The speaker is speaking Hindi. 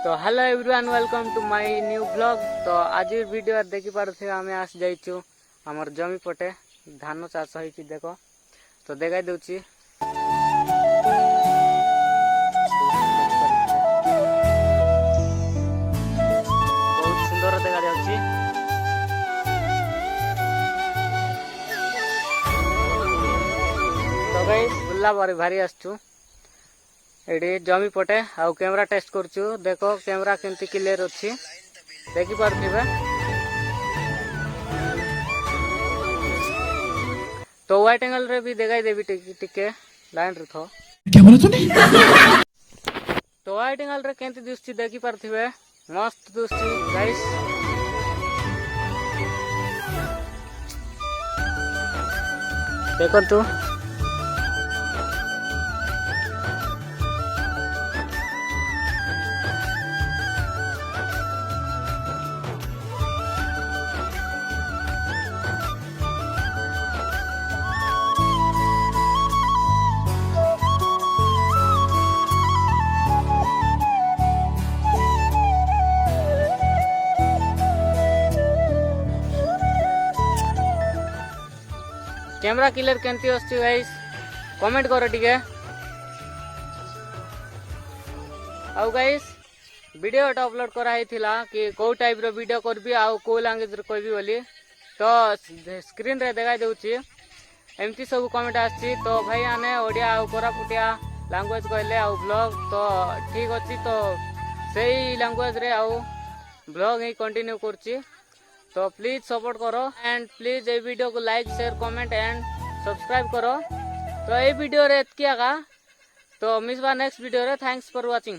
तो hello everyone welcome to my new blog. तो आज वीडियो देखि पारथे आमे आस जाइछु हमर जमी पटे धान चाष होई देखो तो देखाई दउची बहुत सुंदर देखा जाउची। तो गाइस बुल्ला बारे भारी आसछु एडी जमी पटे आउ कैमरा टेस्ट करछु देखो कैमरा केमती क्लियर अछि देखि पारथिबे। तो वाइट एंगल रे भी देखाई देबी टिके लाइन रे थो क्या बोला तूने। तो वाइट एंगल रे केमती दिसछि देखि पारथिबे मस्त दिसछि गाइस। देखंतु कैमरा क्लियर केमती आछि गाइस कमेंट करो टिके। आउ गाइस वीडियो अपलोड करा हिथिला कि को टाइप रो वीडियो करबी आउ को लैंग्वेज रे कहबी बोली तो स्क्रीन रे देखाई देउची एमती सब कमेंट आछि। तो भाई आने ओडिया आउ कोरापुटिया लैंग्वेज कहले आउ ब्लॉग तो ठीक अछि तो सही लैंग्वेज रे आउ ब्लॉग ही कंटिन्यू करछि। तो प्लीज सपोर्ट करो एंड प्लीज ये वीडियो को like share comment and subscribe करो। तो ये वीडियो रे एतकी आगा तो मिसबा नेक्स्ट वीडियो रे थैंक्स फॉर वाचिंग।